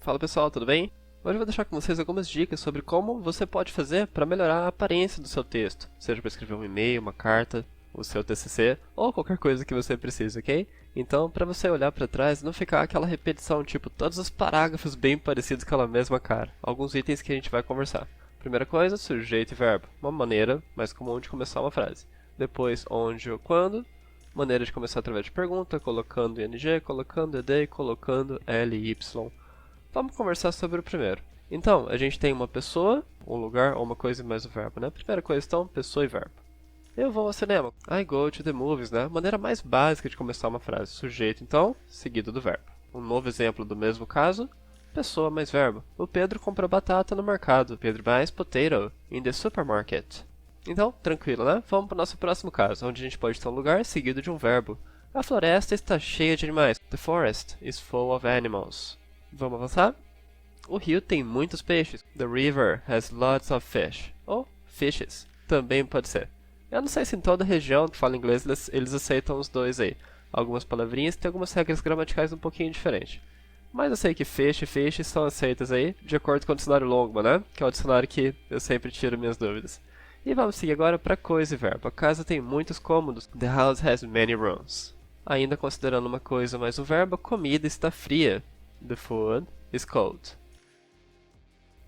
Fala pessoal, tudo bem? Hoje eu vou deixar com vocês algumas dicas sobre como você pode fazer para melhorar a aparência do seu texto, seja para escrever um e-mail, uma carta, o seu TCC ou qualquer coisa que você precise, ok? Então, para você olhar para trás e não ficar aquela repetição, tipo todos os parágrafos bem parecidos com aquela mesma cara. Alguns itens que a gente vai conversar. Primeira coisa, sujeito e verbo, uma maneira mais comum de começar uma frase. Depois, onde ou quando, maneira de começar através de pergunta, colocando ing, colocando ed, colocando ly. Vamos conversar sobre o primeiro. Então, a gente tem uma pessoa, um lugar ou uma coisa mais o verbo, né? Primeira coisa, então, pessoa e verbo. Eu vou ao cinema. I go to the movies, né? Maneira mais básica de começar uma frase. Sujeito, então, seguido do verbo. Um novo exemplo do mesmo caso, pessoa mais verbo. O Pedro compra batata no mercado. Pedro buys potato in the supermarket. Então, tranquilo, né? Vamos para o nosso próximo caso, onde a gente pode ter um lugar seguido de um verbo. A floresta está cheia de animais. The forest is full of animals. Vamos avançar? O rio tem muitos peixes. The river has lots of fish. Ou fishes. Também pode ser. Eu não sei se em toda região que fala inglês eles aceitam os dois aí. Algumas palavrinhas têm algumas regras gramaticais um pouquinho diferentes. Mas eu sei que fish e fish são aceitas aí, de acordo com o dicionário Longman, né? Que é o dicionário que eu sempre tiro minhas dúvidas. E vamos seguir agora para coisa e verbo. A casa tem muitos cômodos. The house has many rooms. Ainda considerando uma coisa mais um verbo, a comida está fria. The food is cold.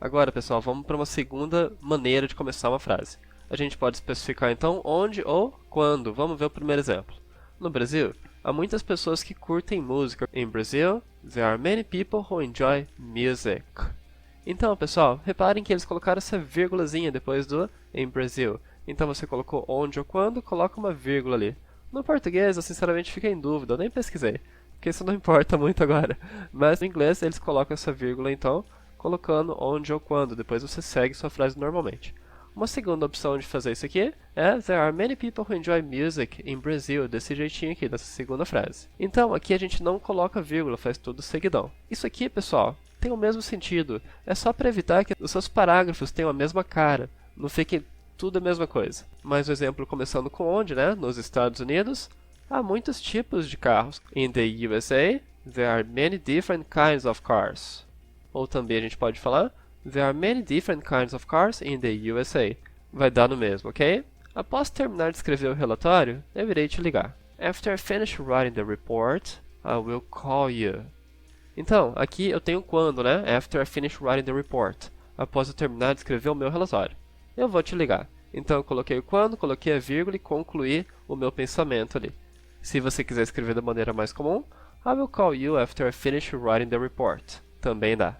Agora, pessoal, vamos para uma segunda maneira de começar uma frase. A gente pode especificar, então, onde ou quando. Vamos ver o primeiro exemplo. No Brasil, há muitas pessoas que curtem música. In Brazil, there are many people who enjoy music. Então, pessoal, reparem que eles colocaram essa vírgulazinha depois do in Brazil. Então, você colocou onde ou quando, coloca uma vírgula ali. No português, eu sinceramente fiquei em dúvida, eu nem pesquisei. Porque isso não importa muito agora. Mas no inglês eles colocam essa vírgula então, colocando onde ou quando. Depois você segue sua frase normalmente. Uma segunda opção de fazer isso aqui é There are many people who enjoy music in Brazil. Desse jeitinho aqui, dessa segunda frase. Então, aqui a gente não coloca vírgula, faz tudo seguidão. Isso aqui, pessoal, tem o mesmo sentido. É só para evitar que os seus parágrafos tenham a mesma cara. Não fiquem tudo a mesma coisa. Mais um exemplo começando com onde, né? Nos Estados Unidos. Há muitos tipos de carros. In the USA, there are many different kinds of cars. Ou também a gente pode falar, there are many different kinds of cars in the USA. Vai dar no mesmo, ok? Após terminar de escrever o relatório, eu irei te ligar. After I finish writing the report, I will call you. Então, aqui eu tenho quando, né? After I finish writing the report. Após eu terminar de escrever o meu relatório. Eu vou te ligar. Então eu coloquei o quando, coloquei a vírgula e concluí o meu pensamento ali. Se você quiser escrever da maneira mais comum, I will call you after I finish writing the report. Também dá.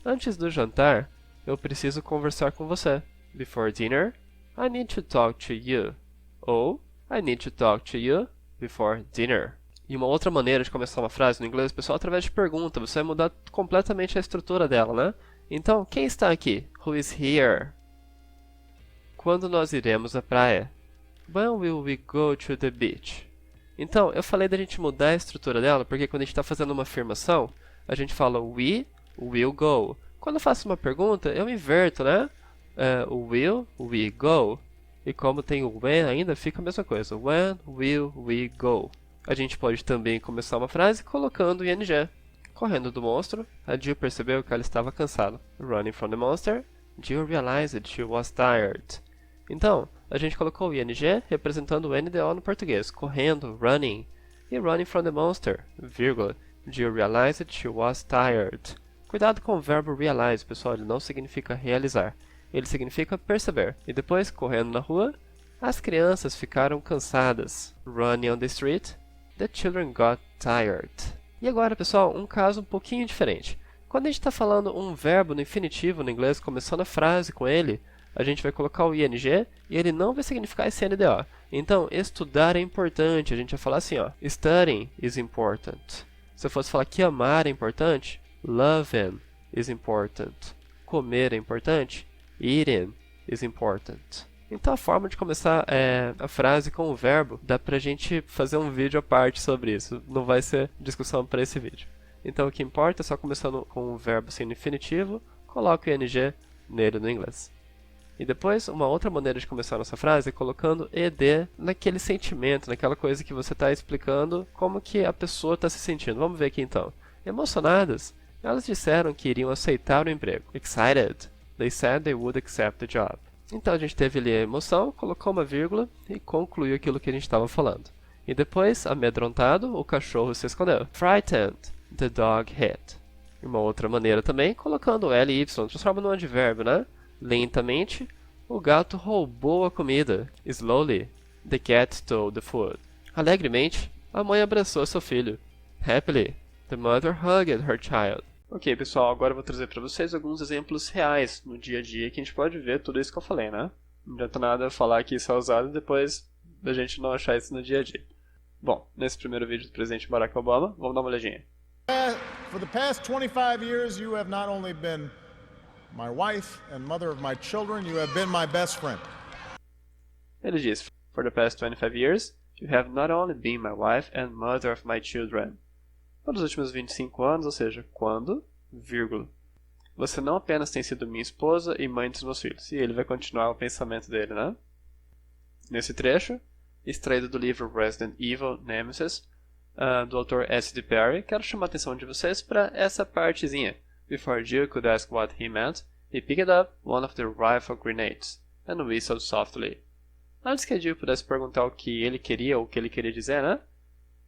Antes do jantar, eu preciso conversar com você. Before dinner, I need to talk to you. Ou, I need to talk to you before dinner. E uma outra maneira de começar uma frase no inglês, pessoal, através de pergunta. Você vai mudar completamente a estrutura dela, né? Então, quem está aqui? Who is here? Quando nós iremos à praia? When will we go to the beach? Então, eu falei da gente mudar a estrutura dela, porque quando a gente está fazendo uma afirmação, a gente fala we will go. Quando eu faço uma pergunta, eu inverto, né? Will we go? E como tem o when ainda, fica a mesma coisa. When will we go? A gente pode também começar uma frase colocando ing. Correndo do monstro, a Jill percebeu que ela estava cansada. Running from the monster, Jill realized she was tired. Então, a gente colocou o ing representando o NDO no português, correndo, running, e running from the monster, vírgula, Jill realized she was tired. Cuidado com o verbo realize, pessoal, ele não significa realizar, ele significa perceber. E depois, correndo na rua, as crianças ficaram cansadas. Running on the street, the children got tired. E agora, pessoal, um caso um pouquinho diferente. Quando a gente está falando um verbo no infinitivo no inglês, começando a frase com ele, a gente vai colocar o ing e ele não vai significar esse NDO. Então, estudar é importante. A gente vai falar assim, ó, studying is important. Se eu fosse falar que amar é importante, loving is important. Comer é importante, eating is important. Então, a forma de começar a frase com o verbo, dá pra gente fazer um vídeo à parte sobre isso. Não vai ser discussão para esse vídeo. Então, o que importa é só começando com o verbo sendo infinitivo, coloca o ing nele no inglês. E depois, uma outra maneira de começar a nossa frase é colocando ed naquele sentimento, naquela coisa que você está explicando como que a pessoa está se sentindo. Vamos ver aqui então. Emocionadas, Elas disseram que iriam aceitar o emprego. Excited. They said they would accept the job. Então a gente teve ali a emoção, colocou uma vírgula e concluiu aquilo que a gente estava falando. E depois, amedrontado, o cachorro se escondeu. Frightened, the dog hid. E uma outra maneira também, colocando L e Y, transforma num advérbio, né? Lentamente, o gato roubou a comida. Slowly, the cat stole the food. Alegremente, a mãe abraçou seu filho. Happily, the mother hugged her child. Ok, pessoal, agora eu vou trazer para vocês alguns exemplos reais no dia a dia que a gente pode ver tudo isso que eu falei, né? Não adianta nada falar que isso é usado e depois da gente não achar isso no dia a dia. Bom, nesse primeiro vídeo do presidente Barack Obama, vamos dar uma olhadinha. For the past 25 years, you have not only been my wife and mother of my children, you have been my best friend. Ele diz, For the past 25 years, you have not only been my wife and mother of my children. Pelos últimos 25 anos, ou seja, quando, vírgula. Você não apenas tem sido minha esposa e mãe dos meus filhos. E ele vai continuar o pensamento dele, né? Nesse trecho, extraído do livro Resident Evil Nemesis, do autor S.D. Perry, quero chamar a atenção de vocês para essa partezinha. Before Jill could ask what he meant, he picked up one of the rifle grenades and whistled softly. Antes que a Jill pudesse perguntar o que ele queria ou o que ele queria dizer, né?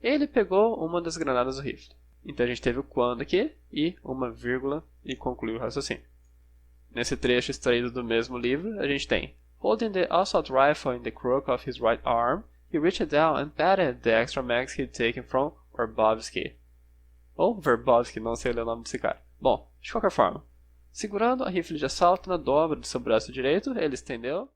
Ele pegou uma das granadas do rifle. Então a gente teve o quando aqui e uma vírgula e concluiu o raciocínio. Nesse trecho extraído do mesmo livro, a gente tem Holding the assault rifle in the crook of his right arm, he reached down and patted the extra mags he'd taken from Verbovsky. Ou Verbovsky, não sei ler o nome desse cara. Bom, de qualquer forma, segurando a rifle de assalto na dobra do seu braço direito, ele estendeu.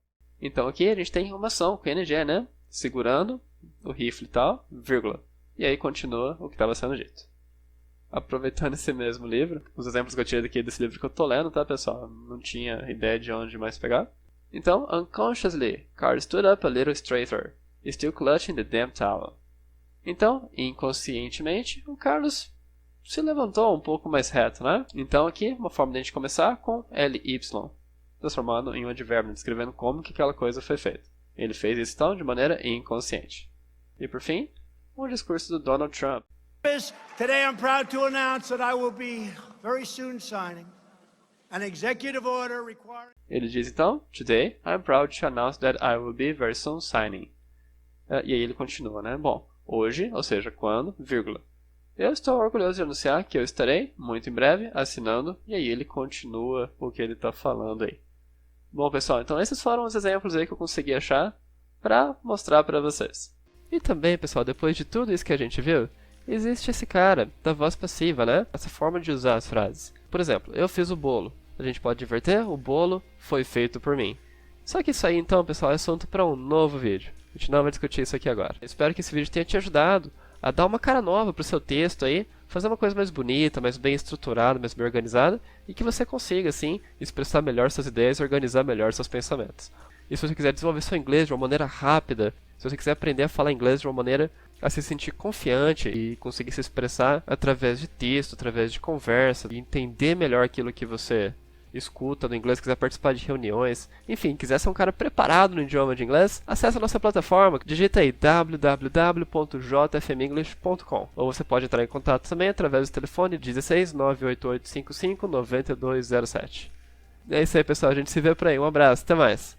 Então aqui a gente tem uma ação com ING, né? Segurando o rifle e tal, vírgula. E aí continua o que estava sendo dito. Aproveitando esse mesmo livro, os exemplos que eu tirei daqui desse livro que eu tô lendo, tá, pessoal? Não tinha ideia de onde mais pegar. Então, unconsciously, Carl stood up a little straighter, still clutching the damn towel. Então, inconscientemente, o Carlos se levantou um pouco mais reto, né? Então aqui, uma forma de a gente começar com LY, transformando em um advérbio, descrevendo como que aquela coisa foi feita. Ele fez isso então de maneira inconsciente. E por fim, o discurso do Donald Trump. Today I'm proud to announce that I will be very soon signing an executive order requiring... Ele diz então, Today I'm proud to announce that I will be very soon signing. E aí ele continua, né? Bom, hoje, ou seja, quando, vírgula. Eu estou orgulhoso de anunciar que eu estarei, muito em breve, assinando, e aí ele continua o que ele está falando aí. Bom, pessoal, então esses foram os exemplos aí que eu consegui achar para mostrar para vocês. E também, pessoal, depois de tudo isso que a gente viu, existe esse cara da voz passiva, né? Essa forma de usar as frases. Por exemplo, eu fiz o bolo. A gente pode inverter, o bolo foi feito por mim. Só que isso aí, então, pessoal, é assunto para um novo vídeo. A gente não vai discutir isso aqui agora. Eu espero que esse vídeo tenha te ajudado a dar uma cara nova para o seu texto aí, fazer uma coisa mais bonita, mais bem estruturada, mais bem organizada, e que você consiga, assim, expressar melhor suas ideias e organizar melhor seus pensamentos. E se você quiser desenvolver seu inglês de uma maneira rápida, se você quiser aprender a falar inglês de uma maneira a se sentir confiante e conseguir se expressar através de texto, através de conversa, e entender melhor aquilo que você escuta no inglês, quiser participar de reuniões, enfim, quiser ser um cara preparado no idioma de inglês, acesse a nossa plataforma, digita aí www.jfmenglish.com, ou você pode entrar em contato também através do telefone 16 988 55 9207. É isso aí, pessoal, a gente se vê por aí, um abraço, até mais!